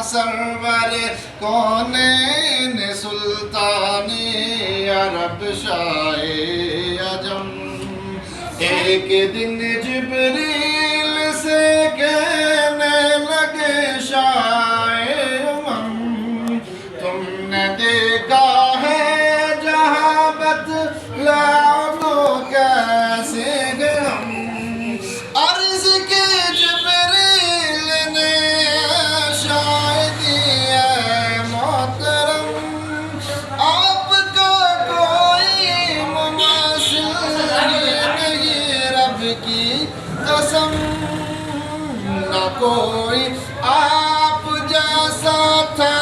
سرور کونین سلطان عرب شاہ عجم ایک دن جبریل سے کہنے لگے شاہ امم تم نے دیکھا ہے جہاں بتلاؤ کیسے گم عرض کے جبریل نے شاید ہے محترم آپ کا کوئی مماثل نہیں رب کی قسم نہ کوئی آپ جیسا تھا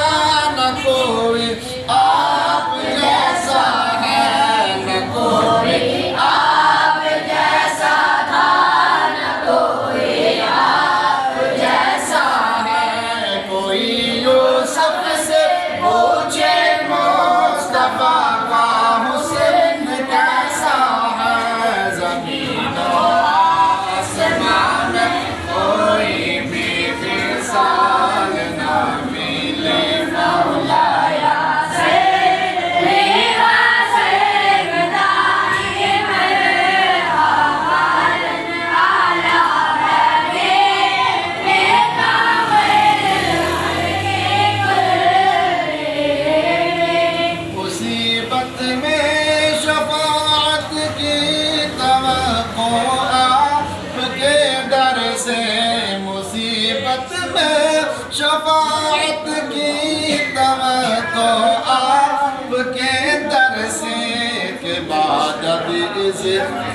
نہ کوئی آپ جیسا ہے نہ کوئی آپ جیسا تھا نہ کوئی آپ جیسا ہے کوئی یوسف سے پوچھے مصطفیٰ کا حسن کیسا ہے زمین و آسمان میں کوئی بھی مثال نہ ملے مولایا مصیبت میں شفاعت کی توقع آپ کے در سے مصیبت میں شفاعت کی توقع آپ کے در سے کے بعد اب اس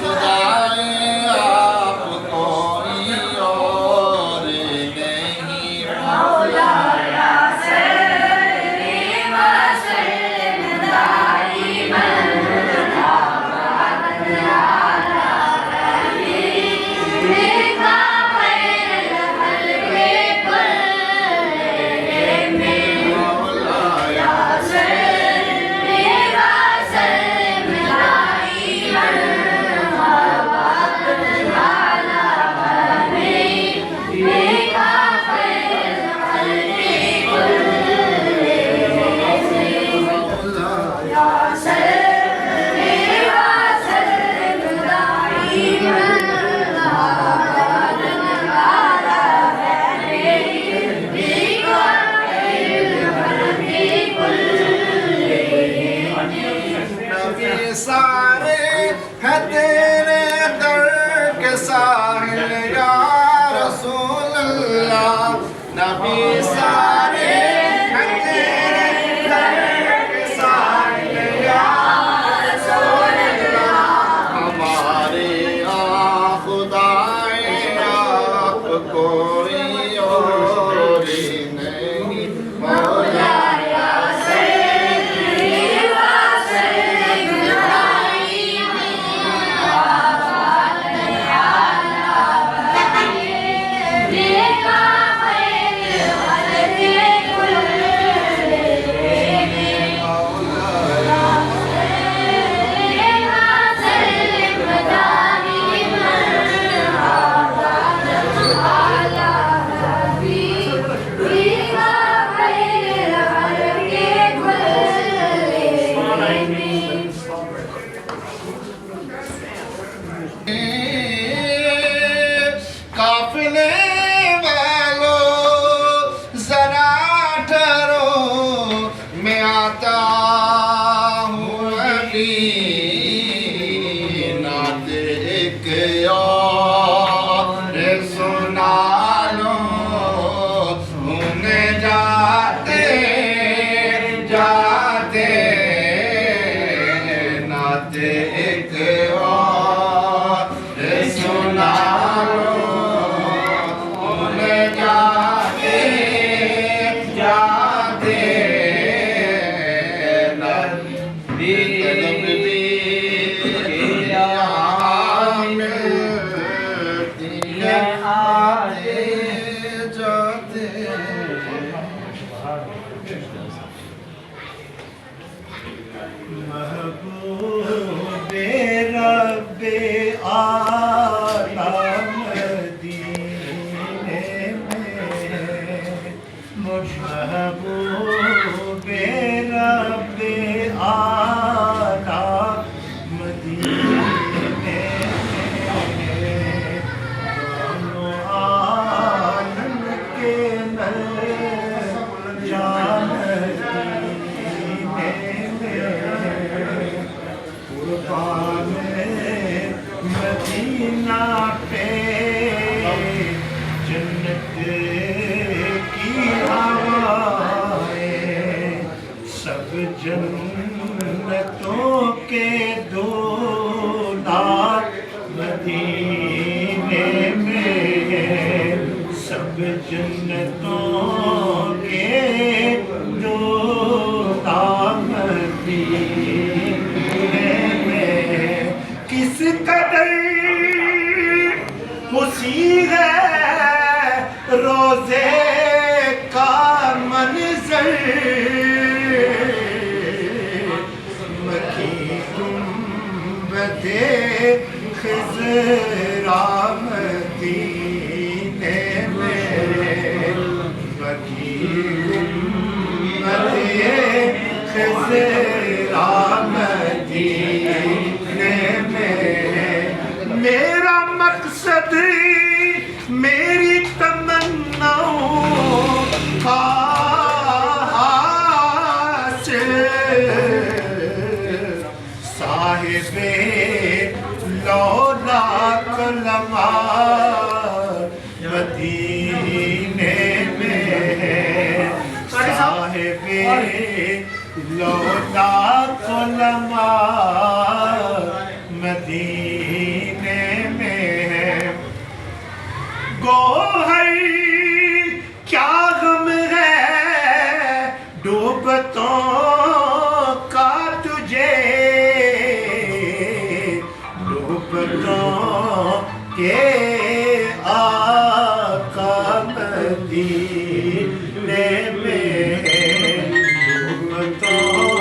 خدائے آپ کوئی اور نہیں مولایا سارے ہیں تیرے در کے ساحل یا رسول اللہ نبی سارے ہیں تیرے در کے ساحل یا رسول اللہ ہمارے خدائے آپ کوئی اور نہیں مولایا قافلے والوں ذرا ٹھہرو میں آتا ہوں علی نعت ایک اور سنا لو انہیں جاتے جاتے نعت ایک اور سنا لو جنتوں کے جو دامدی میں کس قدر خوشی ہے روزے کا منظر مکی گنبد خضرا مدینے میں مکی گنبد خضرا مدینے میں میرا مقصد میری تمناؤں کا حاصل صاحب لولا کلمہ مدینے میں صاحب لولا کلمہ مدینے میں گوہر کیا غم ہے ڈوبتوں کا تجھے ڈوبتوں کے آقا مدینے میں ڈوبتوں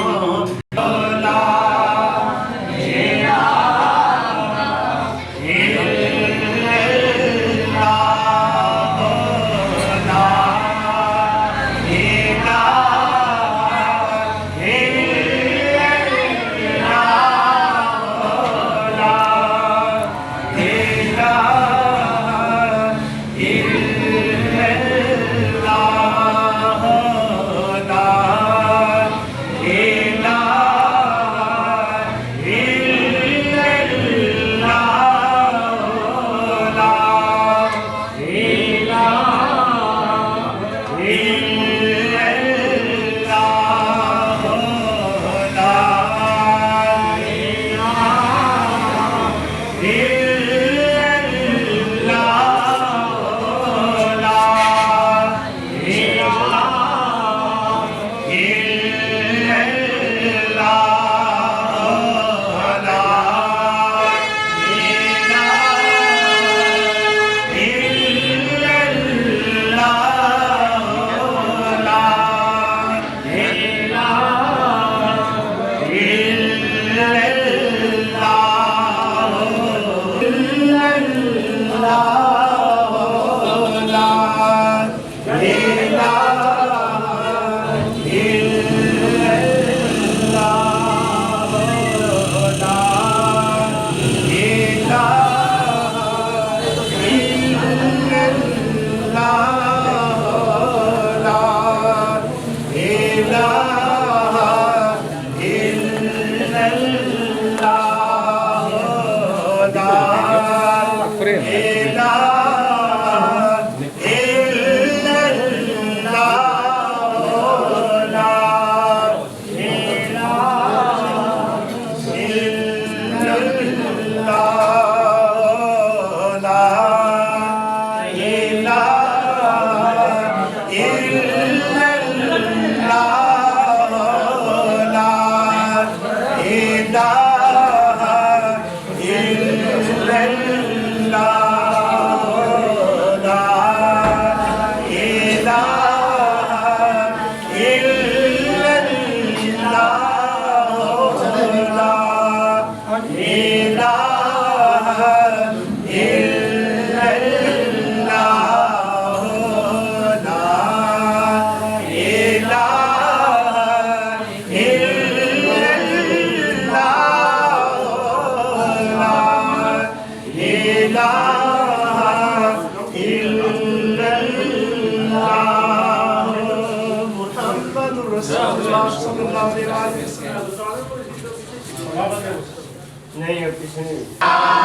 نہیں اب کسی نہیں لا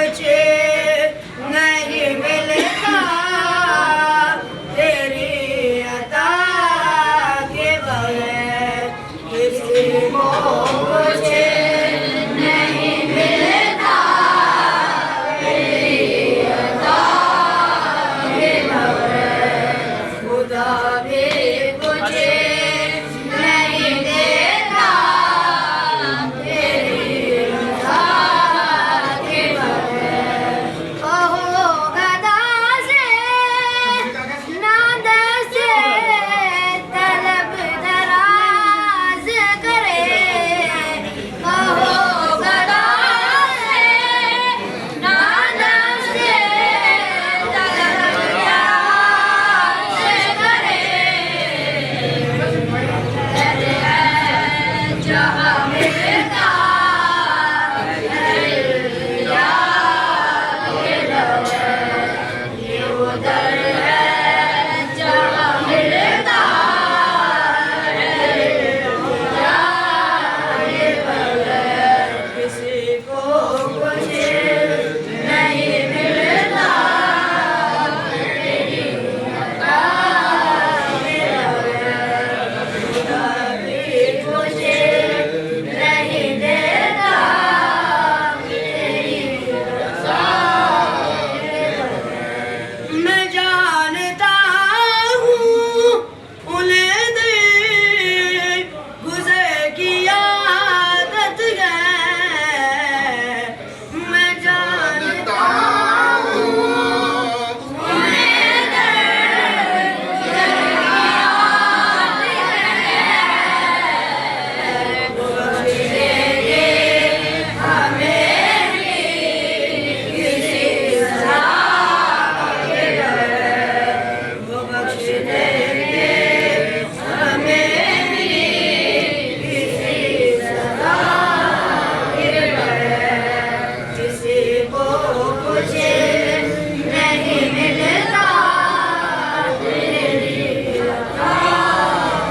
کچھ نہیں ملتا تیری عطا کے بغیر کسی کو کچھ نہیں ملتا تیری عطا کے بغیر خدا بھی کچھ نہیں دیتا تیری عطا کے بغیر کہو گدا سے نادر سے طلب دراز کرے کہو گدا سے نادر سے طلب دراز کرے جہاں ملتا یہ ادھر ہے جہاں ملتا کسی کو کچھ نہیں ملتا تیری عطا کے بغیر خدا بھی کچھ نہیں دیتا تیری عطا کے بغیر میں جانتا ہوں انہیں دل گزر کی عادت ہے میں جانتا ہوں انہیں دل گزر کی عادت ہے بخش دے گے ہمیں بھی کسی سزا کے بغیر وہ بخش دے گے ہمیں بھی کسی سزا کے بغیر کسی کو کچھ نہیں ملتا تیری عطا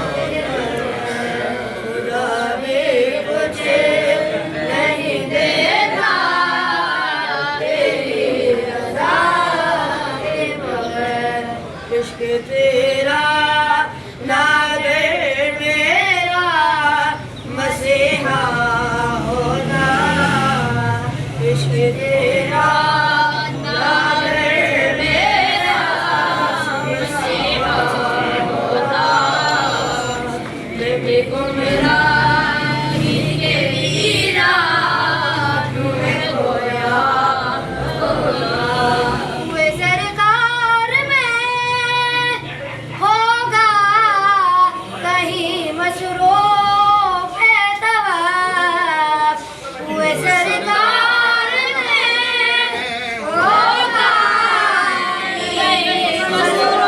کے بغیر خدا بھی کچھ نہیں دیتا تیری عطا کے بغیر عشق تیرا ناگر میرا مسیحا ہونا عشق تیرا ناگر میرا مسیحا ہونا میں بھی گمراہی کے ویران میں کھویا ہوئے سرکار میں ہوگا کہیں مصروف طواف ہوئے سرکار میں ہوگا کہیں مصروف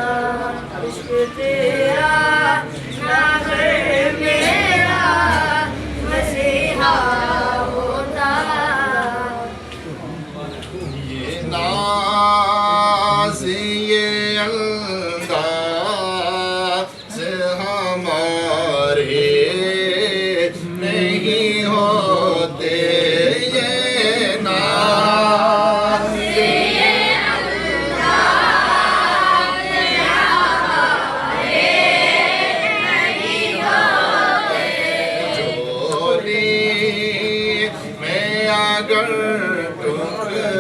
طواف تیرا ناگر میرا مسیحا ہوتا یہ ناز یہ انداز ہمارے نہیں ہوتے یہ ناز چوری میں اگر ٹکڑے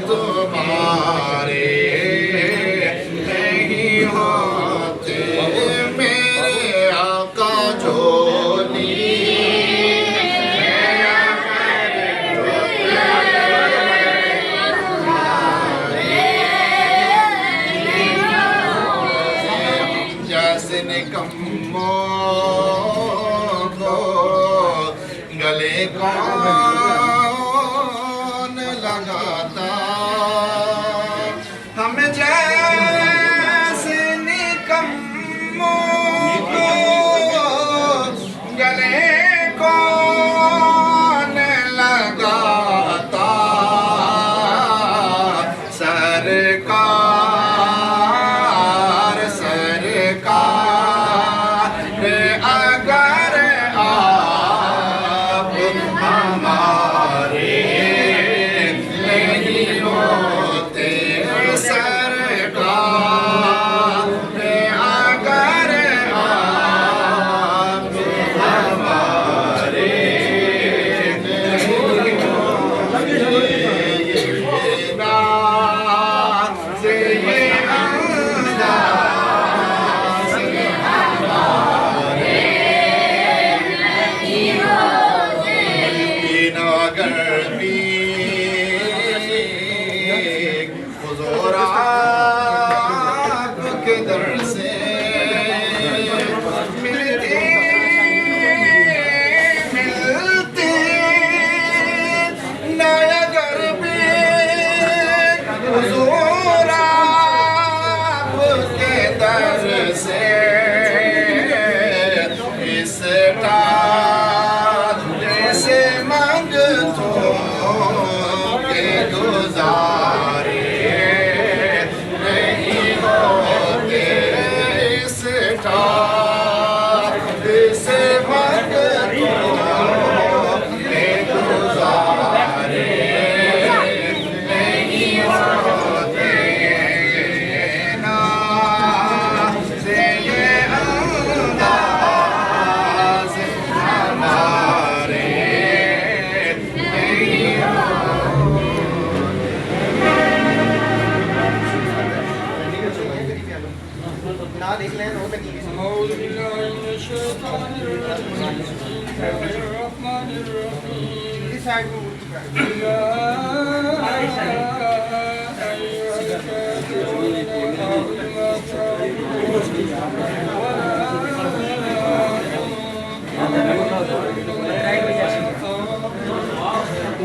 تمہارے نہیں ہوتے میرے آقا جھولی جیسے نکموں کو گلے کون لگاتا ہم جیسے نکموں کو گلے کون لگاتا سرکار سرکار اگر آپ ہمارے نہیں ہوتے سرکار اگر آپ ہمارے نہیں ہوتے ناز یہ انداز اگر بھی حضور آپ کے در سے ملتے نہ اگر بھی حضور آپ کے در سے اس جیسے مانگتوں کے گزارے نہیں ہوتے اس جیسے مانگتوں کے گزارے نہیں ہوتے ناز یہ انداز ہمارے نہیں أعوذ بالله من الشيطان الرجيم بسم الله الرحمن الرحيم يا أيها الكافرون أعبد ما تعبدون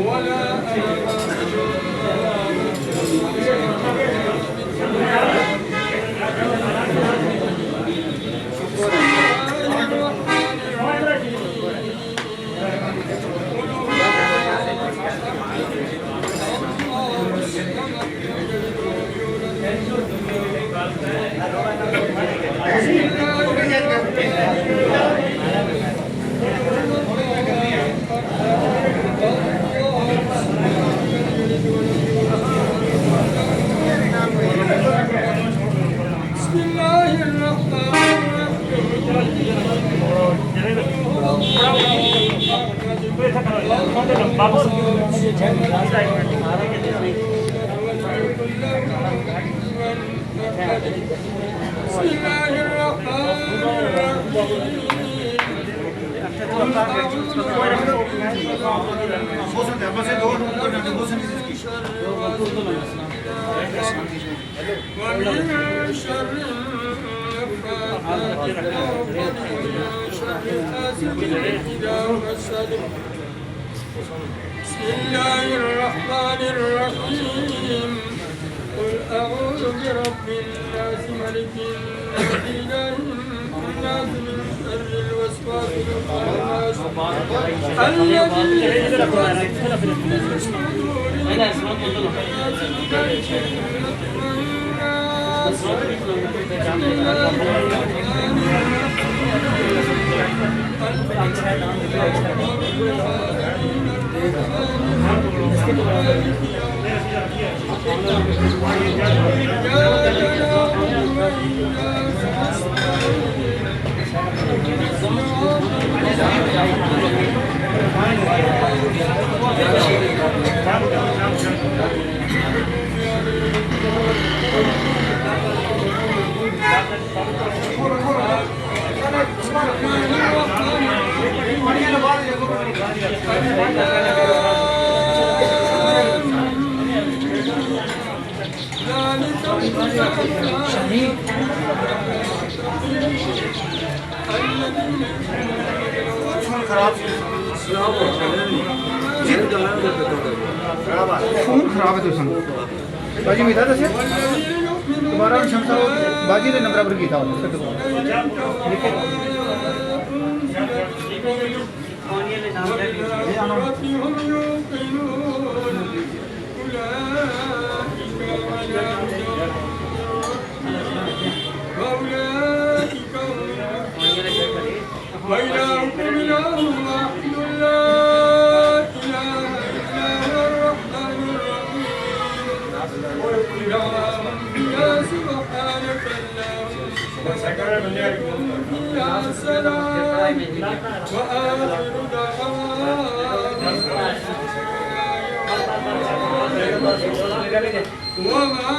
ولا بسم الله الرحمن ومن شر بسم الله الرحمن الرحيم قل أعوذ برب الناس ملك الناس إله الناس من شر الوسواس الخناس الذي يوسوس في صدور الناس خون خراب ہے تو سن باجی میں تھا سے دوبارہ شمسا باجی نے نمبر پر کیا تھا والآخرة هم يوقنون أولئك على هدى وأولئك هم المفلحون وإلهكم إله واحد لا إله إلا هو الرحمن الرحيم دعواهم فيها سبحانك اللهم وسلام فيها سلام وآخر دعواهم وما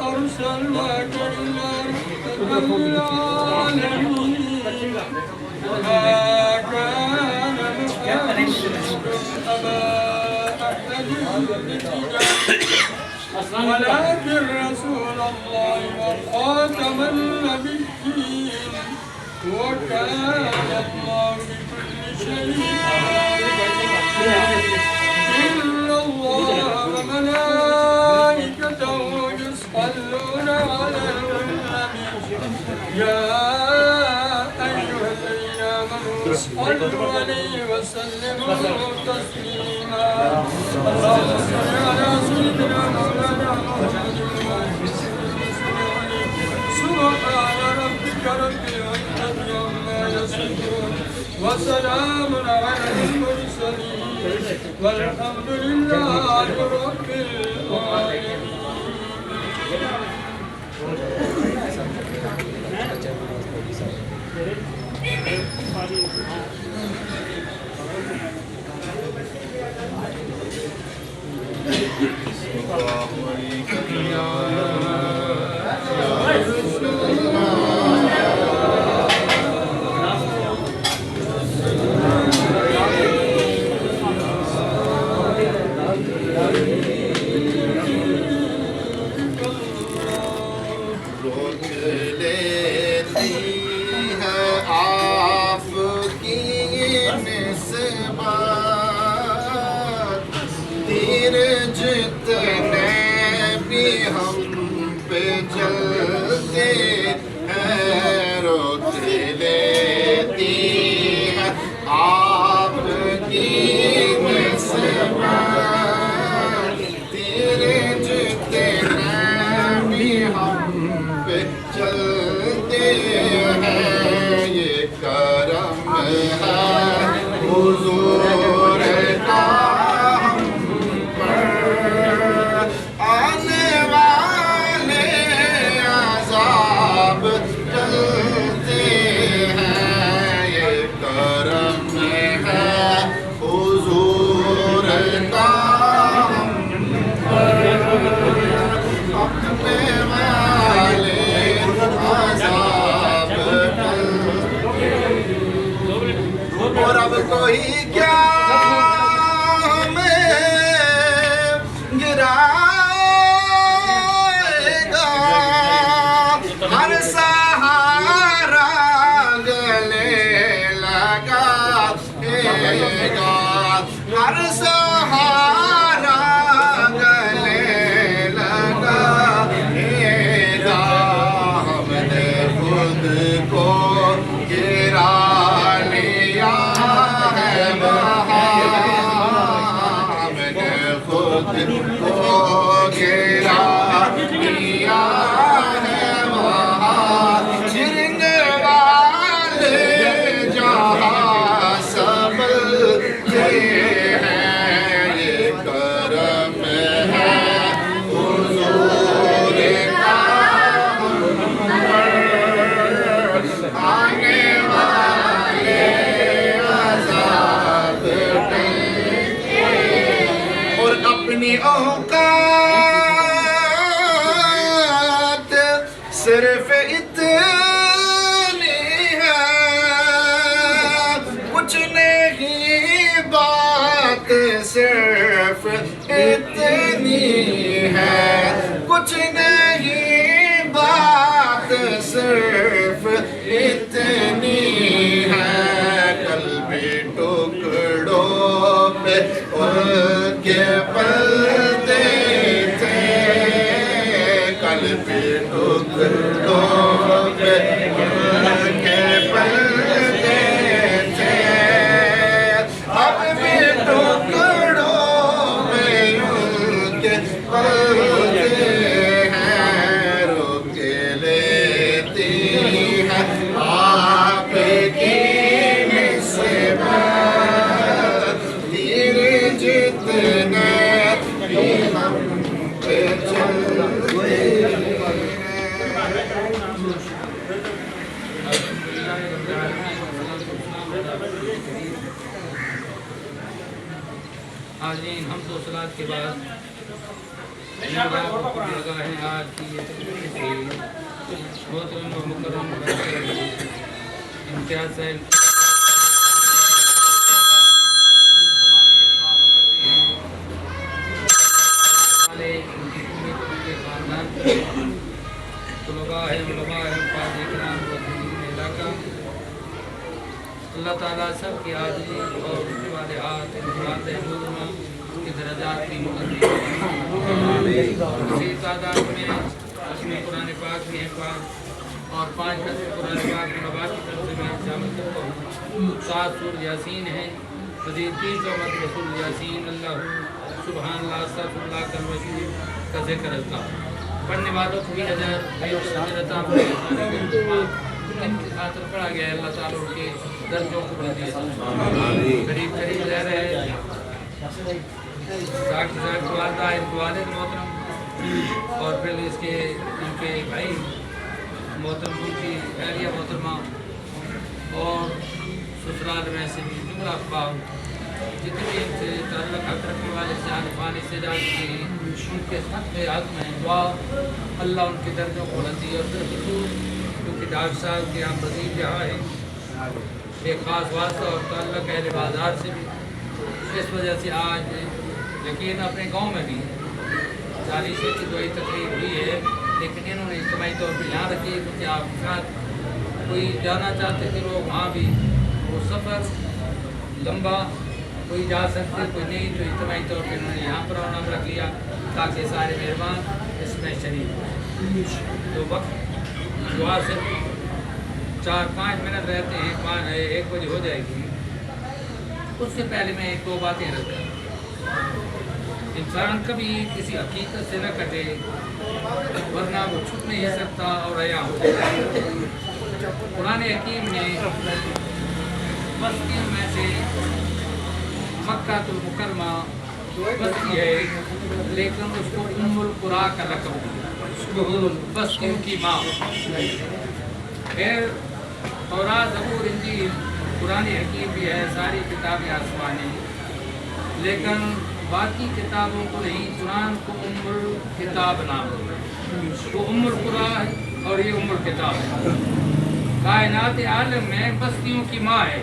أرسلناك إلا رحمة للعالمين وما كان محمد أبا أحد ولكن رسول الله وخاتم النبيين وكان الله بكل شيء عليما إن الله وملائكته يصلون على النبي يا أيها الذين آمنوا صلوا عليه وسلموا تسليما اللهم صل على سيدنا مولانا محمد سبحان ربك رب العزة عما يصفون وسلام على المرسلين والحمد لله رب العالمين. روک لیتی ہے آپ کی نسبت تیر جتنے بھی ہم پہ چلتے ہیں روک لیتی ہے آپ کی نسبت تیر جتنے بھی ہم پہ چلتے ہیں یہ کرم ہے حضور کا ہم پر آنے والے عذاب ٹلتے ہیں یہ کرم ہے حضور کا ہم پر اپنے والے عذاب اور اب کوئی کیا ہمیں گرائے گا ہر سہارا گلے لگائے گا ہر سہارا گلے لگائے گا ہم نے خود کو گرا لیا ہے وہاں ہم نے خود کو گرا لیا ہے وہاں چرنے والے جہاں سنبھلتے ہیں یہ کرم ہے حضور کا ہم پر آنے والے عذاب ٹلتے اور اپنی اوقات صرف اتنی ہے کچھ نہیں بات صرف اتنی ہے کچھ نہیں بات صرف اتنی ہے کل بھی ٹکڑوں پہ ان کے پلتے تھے کل بھی ٹکڑوں پہ ان کے پلتے हाज़रीन हम तो सलात के बाद लगा है आज की ये बहुत मुकर्रम इम्तियाज़ है अल्लाह ताला सब की आज़ी और उसके वाले हाथ की दर्जात की इसी तादाद में उसमें कुरान पाक भी है पाक और 5 कुरान पाक नबा की तरफ से मैं शामिल करता हूँ 7 सूरह यासीन है मज़ीद 300 मत रसूल यासीन अल्लाह सुबहान अल्लाह अस्तग़फिरुल्लाह का वसील का ज़िक्र करता पढ़ने वालों को भी अजर इनकी खातिर पढ़ा गया है अल्लाह ताला उनके दर्जों को बढ़ा दिया करीब करीब रह रहे हैं वालदा वालिद मोहतरम और फिर इसके इनके भाई मोहतरम उनकी एहलिया मोहतरमा और ससुराल में से भी जुमला अफबाब जितने भी इनसे ताल्लुक़ हक़ रखने वाले जान पानी से जाती हैं उनके हक़ में दुआ अल्लाह उनके दर्जों को बढ़ाती है और फिर क्योंकि डॉक्टर साहब के यहाँ मज़ीद यहाँ है एक ख़ास वास्ता और ताल्लुक़ अहले बाज़ार से भी इस वजह से आज यकीन अपने गांव में भी 40 की दुआई तकरीब हुई है लेकिन इन्होंने इज्तिमाई तौर पर यहाँ रखी है क्योंकि आप साथ कोई जाना चाहते थे लोग वहाँ भी वो सफ़र लंबा कोई जा सकते कोई नहीं तो इज्तिमाई तौर पर इन्होंने यहाँ पर नाम रख लिया ताकि सारे मेहमान इसमें शरीक हों तो वक्त दुआ से 4-5 मिनट रहते हैं 1 बजे हो जाएगी उससे पहले मैं 1-2 बातें रखता हूँ इंसान कभी किसी हकीकत से न कटे वरना वो छुप नहीं सकता और अया हो जाता कुरान हकीम ने बस्तियों में से मक्कातुल मुकर्रमा बस्ती है लेकिन उसको उम्मुल कुरा का लक़ब दिया बस्तियों की माँ फिर तौरात ज़बूर इंजील कुरान हकीम भी है सारी किताबें आसमानी लेकिन बाकी किताबों को नहीं कुरान को उम्मुल किताब नाम वो उम्मुल कुरा है और ये उम्मुल किताब है कायनात आलम में बस्तियों की माँ है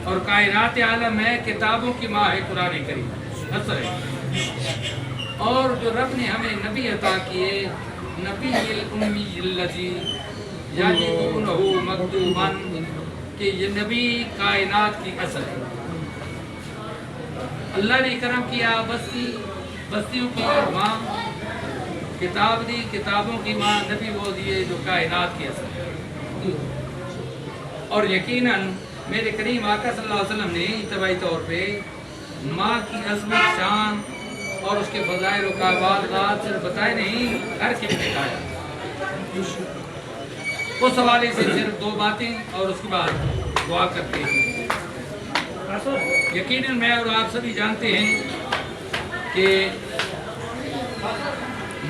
और कायनात आलम में किताबों की माँ है कुरान करीम असर है और जो रब ने हमें नबी अता किए नबी उम्मी याजिदूनहु मक्तूबन कि ये नबी कायनात की असल है अल्लाह ने करम किया बस्तियों की माँ किताब दी किताबों की माँ नबी वो दिए जो कायनात की असल है और यकीनन मेरे करीम आका सल्लल्लाहु अलैहि वसल्लम ने इत्तबाई तौर पे माँ की अज़मत शान और उसके फ़ज़ाइल व काबात सिर्फ बताए नहीं करके भी दिखाया उस हवाले से सिर्फ 2 बातें और उसके बाद दुआ करते हैं यकीनन मैं और आप सभी जानते हैं कि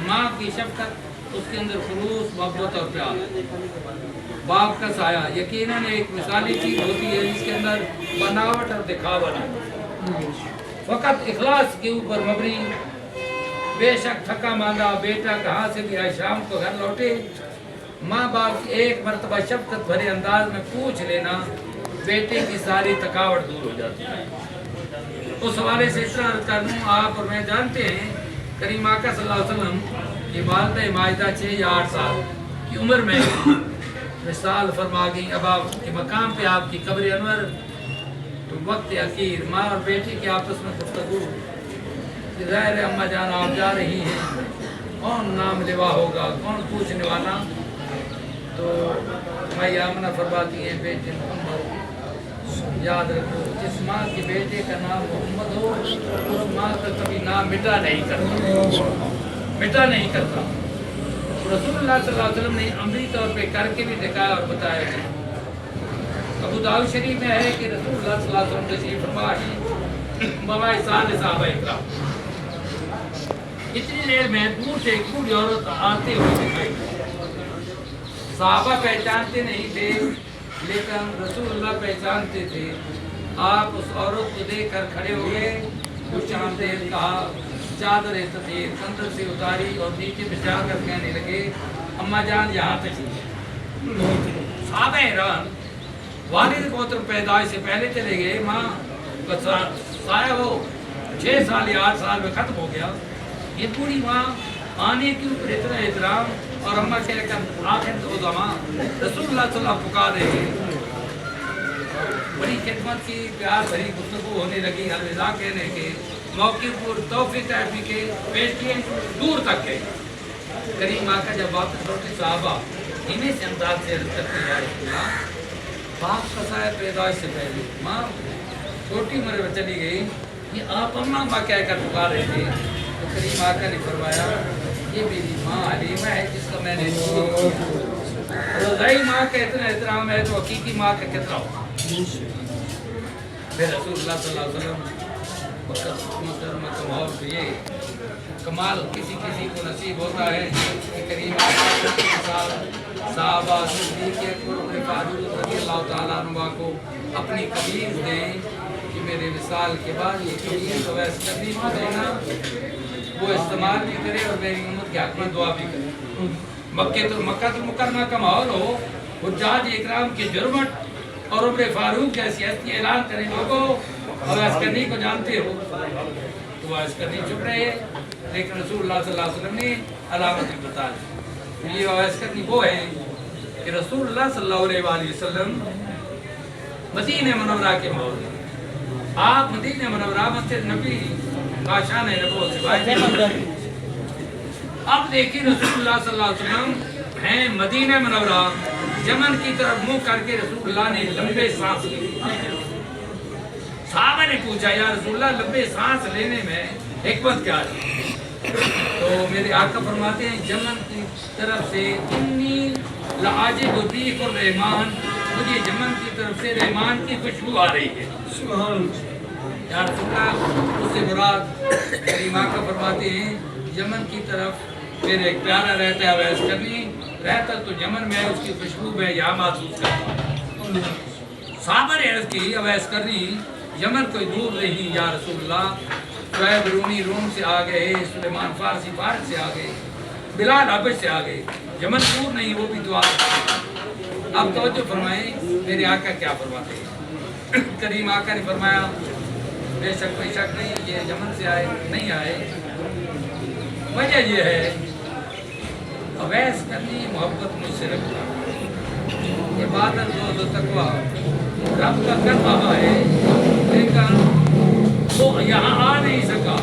माँ की शफ़क़त उसके अंदर खुलूस मोहब्बत और प्यार बाप का साया यकीनन एक मिसाली चीज़ होती है जिसके अंदर बनावट और दिखावा नहीं फ़कत इखलास के ऊपर मबनी बेशक थका मांदा बेटा कहाँ से भी आए शाम को घर लौटे माँ बाप की एक मरतबा शफ़क़त भरे अंदाज में पूछ लेना बेटे की सारी थकावट दूर हो जाती है उस हवाले से इतना कर दूँ आप और मैं जानते हैं करीम आका सल्लल्लाहु अलैहि वसल्लम की वालिदा माजिदा 6 या 8 साल की उम्र में मिसाल फरमा गई अब आपके मकाम पे आपकी कब्र अनवर तो वक्त अखीर माँ और बेटे के आपस में गुफ्तगू ज़ाहिर अम्मा जान आप जा रही हैं कौन नाम लेवा होगा कौन पूछने वाला तो मैं आमना फरमाती हैं बेटे मोहम्मद याद रखो जिस माँ के बेटे का नाम मोहम्मद हो उस माँ का कभी नाम मिटा नहीं करता रसूलुल्लाह सल्लल्लाहु अलैहि वसल्लम ने अमली तौर पे करके भी दिखाया और बताया है अबू दाऊद शरीफ में है कि रसूलुल्लाह सल्लल्लाहु अलैहि वसल्लम तशरीफ फरमा मवाइसान सहाबा इकराम इतनी देर में दूर से एक बूढ़ी औरत आते हुए दिखाई सहाबा पहचानते नहीं थे लेकिन रसूलुल्लाह पहचानते थे आप उस औरत को देख कर खड़े हो गए, कुछ आमदेव कहा, चादर तदीर कंधे से उतारी और नीचे बिछा कर कहने लगे, अम्मा जान यहाँ तक साहब हैरान, वालिद गोत्र पैदाइश से पहले चले गए, माँ साया हो 6 साल या 8 साल में खत्म हो गया, ये पूरी माँ आने के ऊपर इतना एहतराम, और अम्मा कहकर आखिर तो दमा रसूलुल्लाह सल्लल्लाहु पुकार रहे हैं। बड़ी खिदमत की, प्यार भरी गुफ्तगू होने लगी, अलविदा कहने के मौके पर तोहफे तहफी के पेश किए दूर तक के। करीम आका जब वापस लौटे साहबा इन्हीं से अंदाज से अर्ज करते हैं, बाप का साया पैदाइश से पहले माँ छोटी उम्र में चली गई, ये आप अम्मा अम्मा क्या कर पुकार रहे थे। तो करीम आका ने फरमाया, ये मेरी माँ हलीमा है जिसका मैंने रज़ाई माँ का इतना एहतराम है तो हकीकी माँ का कितना होगा। फिर रसूलुल्लाह सल्लल्लाहु अलैहि वसल्लम का माहौल ये कमाल किसी किसी को नसीब होता है कि करीम साहबा को अपनी कबीर दें कि मेरे विसाल के बाद ये कबीर तो वैसे कभी को देना, वो इस्तेमाल भी करे और मेरी उम्मत के हक में दुआ भी करे। मक्का तो मुकरमा का माहौल हो, हुज्जाज इकराम के जुर्मट और उम्र फारूक जैसी हस्ती ऐलान करें, लोगों अवैस करनी को जानते हो, तो अवैस करनी चुप रहे, लेकिन रसूलुल्लाह सल्लल्लाहु अलैहि वसल्लम ने अलामत बता दी। ये अवैस करनी वो है कि रसूलुल्लाह सल्लल्लाहु अलैहि वसल्लम मदीने मुनव्वरा के माहौल में, आप मदीने मुनव्वरा मस्जिद नबी बादशाह ने नबूवत से वायदे। अब देखिए रसूलुल्लाह सल्लल्लाहु अलैहि वसल्लम हैं मदीने मुनव्वरा, यमन की तरफ मुंह करके रसूलुल्लाह ने लंबे सांस ली। साहबा ने पूछा, या रसूलुल्लाह लंबे सांस लेने में हिकमत क्या है? तो मेरे आका फरमाते हैं, यमन की तरफ से इन्नी लाजिब रीक़ुर रहमान, मुझे यमन की तरफ से रहमान की खुशबू आ रही है। या रसूलुल्लाह उससे मुराद करीम आका फरमाते हैं, यमन की तरफ मेरे एक प्यारा रहता है अवैस करनी रहता तो यमन में उसकी खुशबू में यहाँ महसूस करता। साहबा ने अर्ज़ की, अवैस करनी यमन कोई दूर नहीं या रसूलुल्लाह, शुएब रूमी रोम से आ गए, सुलेमान फारसी भारत से आ गए, बिलाल हबश से आ गए, यमन दूर नहीं, वो भी दुआ। अब तवज्जो फरमाएं मेरे आका क्या फरमाते हैं। करीम आका ने फरमाया, बेशक कोई शक नहीं ये यमन से आए नहीं आए, वजह यह है अवैस करनी मोहब्बत मुझसे रखता, इबादत ज़ोज़ तक़वा रब का कर रहा है, लेकिन वो यहाँ आ नहीं सका,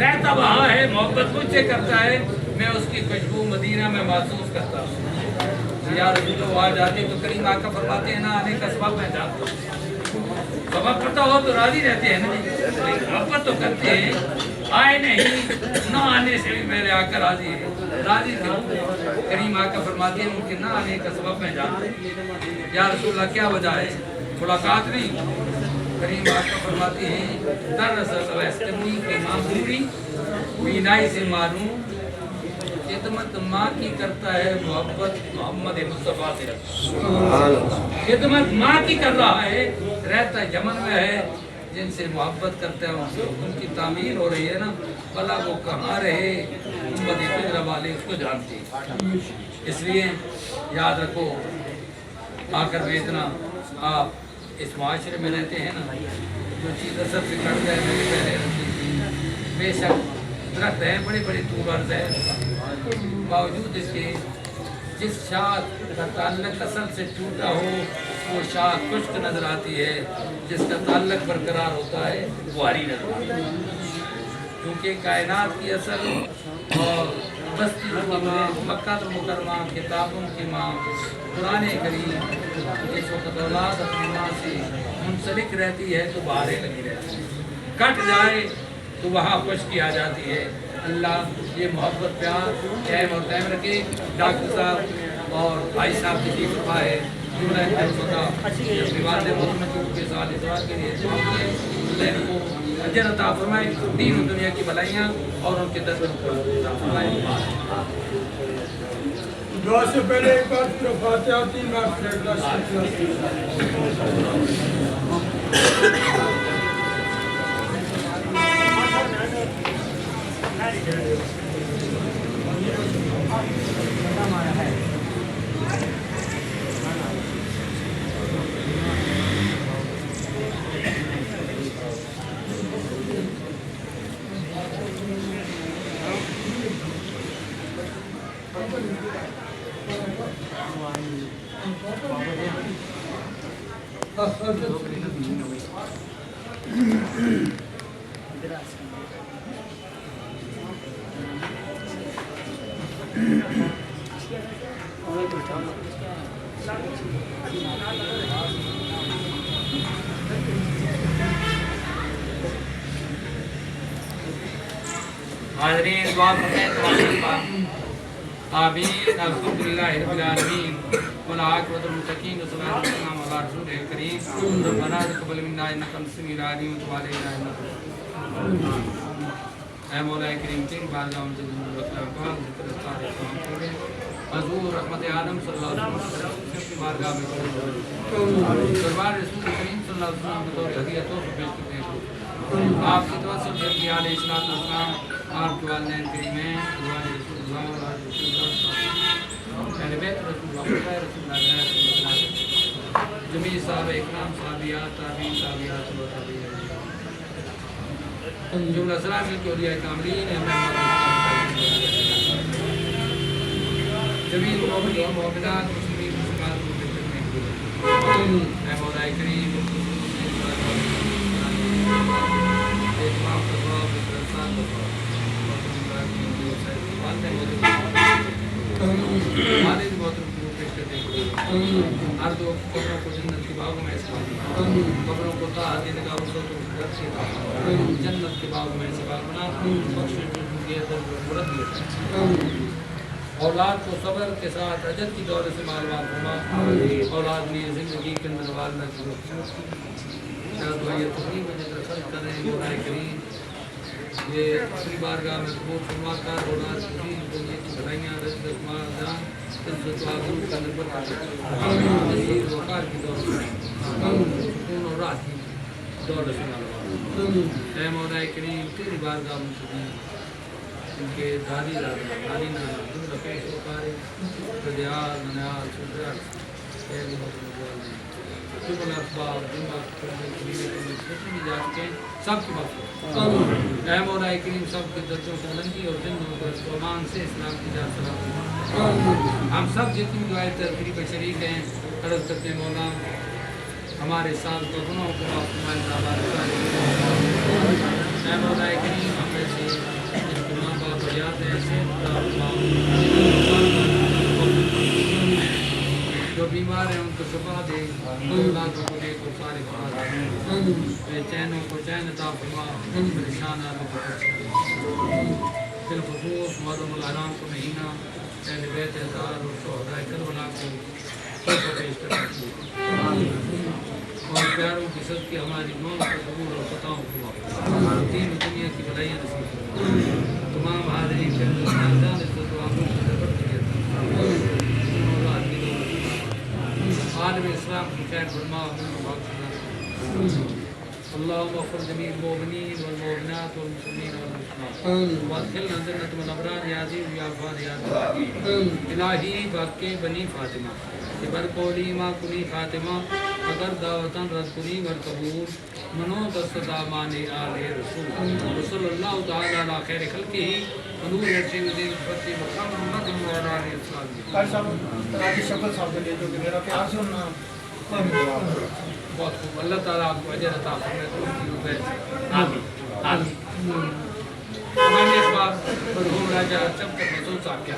रहता वहाँ है, मोहब्बत मुझसे करता है, मैं उसकी खुशबू मदीना में महसूस करता हूँ। यार तो आ जाते तो करीम आका फरमाते हैं ना, आने का सबब मैं जानता हूँ, सबब पता हो तो राजी रहते हैं ना जी, मोहब्बत तो करते हैं, आए नहीं ना आने से भी मेरे आकर राजी है, राजी क्यों? करीम आका फरमाते हैं उनके ना आने का सबब मैं जानता हूँ। या रसूलुल्लाह क्या वजह है? मुलाकात नहीं। करीम आका फरमाते हैं, दरअसल अवैस करनी की मामूरी बीनाई से मालूम, खिदमत माँ की करता है, मोहब्बत मोहम्मद मुस्तफ़ा से रखता। खिदमत माँ की कर रहा है, रहता यमन में है, जिनसे मोहब्बत करते हैं उनकी तामीर हो रही है ना, भला वो कहाँ रहे, उम्मत फिक्र वाले उसको जानते हैं। इसलिए याद रखो, आकर वेदना आप इस माशरे में रहते हैं ना, जो चीज़ असर से कट जाए मेरे पहले रखती थी, बेशक दरख्त हैं बड़े बड़े तूबर्ज हैं, बावजूद इसके जिस शाख का ताल्लुक असल से टूटा हो वो शाख खुश्क नजर आती है, जिसका ताल्लुक बरकरार होता है वो हरी नजर आती है। क्योंकि कायनात की असल और बस्ती की माँ, मक्का मुकरमा, किताबों की माँ, कुरान करीम, जिस वक्त औलाद अपनी माँ से मुंसलिक रहती है तो बहारें लगी रहती है, कट जाए तो वहाँ खुश्की आ जाती है। अल्लाह ये मोहब्बत प्यार कायम और कायम रखे। डॉक्टर साहब और भाई साहब की जी कृपा है, के साथ इतवार के लिए को अजर अता फरमाए, दीन और दुनिया की भलाइयाँ और उनके दर्शन फरमाए। दुआ से पहले एक बार फातिहा 3 बार حاضرین دعا کرتے ہیں آمین الحمدللہ رب العالمین والعاقبۃ للمتقین والصلاۃ والسلام علی رسول الکریم ربنا تقبل منا انک انت السمیع العلیم وتب علینا انک اے مولا کریم تیری بارگاہ میں جلد وقت ذکر استار حضور رحمت عالم صلی اللہ علیہ وسلم کی بارگاہ میں دربار رسول کریم صلی اللہ علیہ وسلم بطور ہدیہ تحفہ پیش کرتے ہیں آپ کی توسط جلدی علیہ السلام آپ کے والدین کریمین دوائے رسول اللہ علیہ وسلم اہل بیت رسول اللہ رسول اللہ جمیع صحابہ اکرام صحابیات تابعین صحابیات و تابعین جملہ سلام کے اولیاء کاملین جمیع مومنین مومنات مسلمین مسلمات اے مولا کریم اعتمام تصواب اکرسان تصواب والد محترم کو پیش کرتے ہیں ہر دو قبروں کو جنت کے باغوں میں اسپال قبروں کو تاہدی نگاہوں کو جنت کے باغوں میں اسپال بنا بخش کے مرد لیتا اولاد کو صبر کے ساتھ اجل کی دور سے معلومات فرما اولاد میں زندگی کے اندر والدہ کی شاید وہ یہ تقریب میں جتر خرچ کر رہے ہیں مولا کریم یہ اپنی بارگاہ میں قبول فرما کر اولاد کی دنیا کی بھلائیاں رزق مال جان عزت و آبرو کا نمبر عزیز وقار کی دور سے سکون اور راحت کی دور سے معلومات اے مولا کریم تیری بارگاہ میں سکون ان کے دادی دادی نانا جملہ پیش وقارے رجعال منعال سدرال اے مولا جملہ اسباب جملہ جتنی جات کے سب کی مفت اے مولا کریم سب کے درجوں کو بلندی اور زندوں کو امان سے اسلام کی جات سلام ہم سب جتنی دعائیں ترکری پر شریک ہیں عرض کرتے ہیں مولا ہمارے ساتھ کو گناہوں کو معاف فرمائے اے مولا کریم ہم ایسے اجتماع باپ یاد ہے ایسے جو بیمار ہیں ان کو شفا دے اولادوں کو دے کو سارے بہا دے بے چینوں کو چین عطا فرما پریشان آدھوں کو بالخصوص معظم الحرام کو مہینہ اہل بیت احضار اور شہداء کربلا کو سب کو پیش کرنا اور پیاروں کی صدقے ہماری دعاؤں کو قبول اور فتحوں کو دین و دنیا کی بھلائیاں نصیب فرما تمام حاضرین کے اندر عزت و آبرو کی ضرورت کی عالم اسلام کی خیر فرما اللهم اغفر جميع المؤمنين والمؤمنات والمسلمين والمسلمات وادخلنا جنة الابرار يا عزيز يا غفار يا رحيم الہی باقی بنی فاطمہ بر قولی ما کنی فاطمہ اگر دعوتاً رد کنی ور قبول منو دستدا مانی آل رسول رسول اللہ تعالی علی خیر خلقہ نور ارشی وزیر فتح مقام محمد و علی السلام کار صاحب راجی شکل صاحب کے لیے جو کہ میرا پیار سے انہوں بہت خوب اللہ تعالیٰ آپ کو اجر عطا فرمائے تو ان کی روپے آمین آمین ہمارے اس بات مرحوم راجہ چب تک مسعود صاحب کیا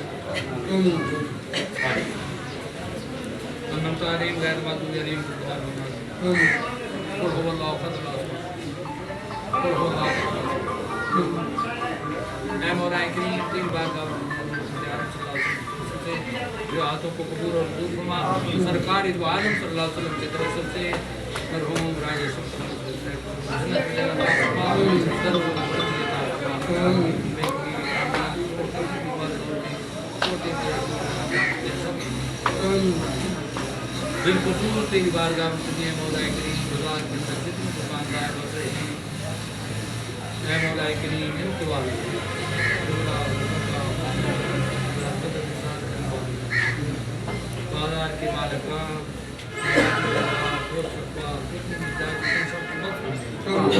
انم تعلیم غیر مادو علیم خدا بنا قل هو اللہ فضل اللہ قل هو اللہ اے مولا کریم تین بار کا جو ہاتھوں کو قبول اور قبول فرما سرکار دو عالم صلی اللہ علیہ وسلم کی طرف سے مرحوم راجہ بالخصوص تیری بارگاہ میں تجھے مولا کریم بزار کے اندر جتنے دکاندار بس رہے ہیں اے مولا کریم ان کے والد بازار کے مالکہ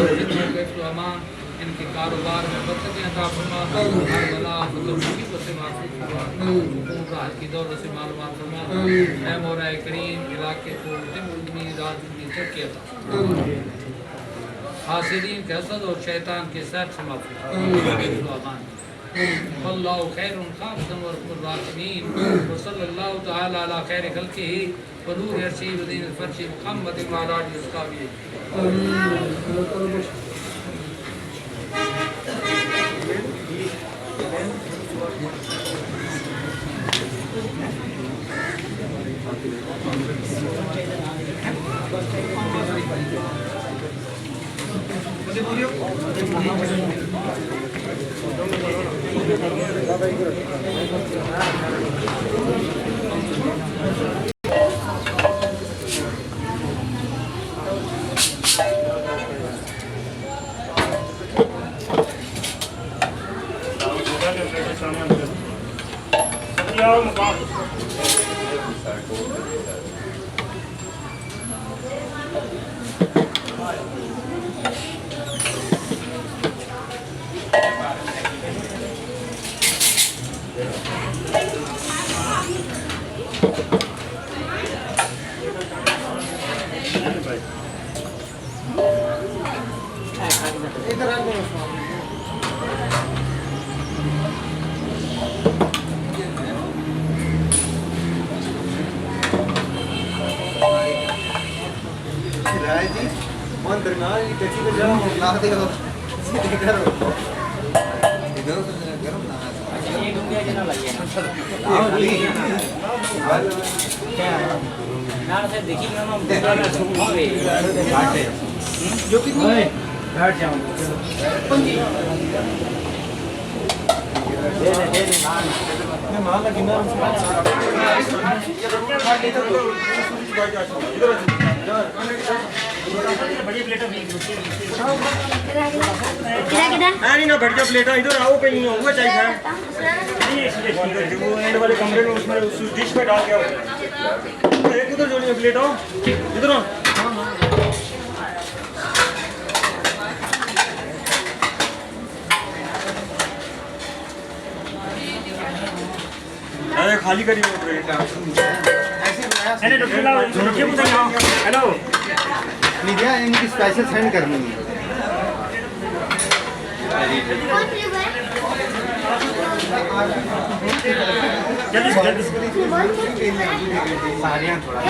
جتنے بیت امان ان کے کاروبار میں برکتیں عطا فرما، ہر بلا آفت و مصیبت سے محفوظ فرما، حکومت راحت کی دولت سے معلومات فرما، اے مولا کریم علاقے کو دن دنی رات دنی ترقی عطا فرما، حاسدین کے حسد اور شیطان کے سحر سے محفوظ فرما، واللہ خیر خافضا ورحم الراحمین، وصلی اللہ تعالی علی خیر خلقہ ونور عرشہ ودین الفرش محمد وعلی آلہ وصحبہ. ना बैठ जा प्लेटा इधर आओ कहीं हुआ चाहिए वो एंड वाले कमरे में उसमें उस डिश में डाल के आओ एक उधर जोड़िए प्लेट आओ इधर आओ अरे खाली करिए वो प्लेट हेलो मीडिया इनकी स्पेशल सेंड करनी है जल्दी सारियां थोड़ा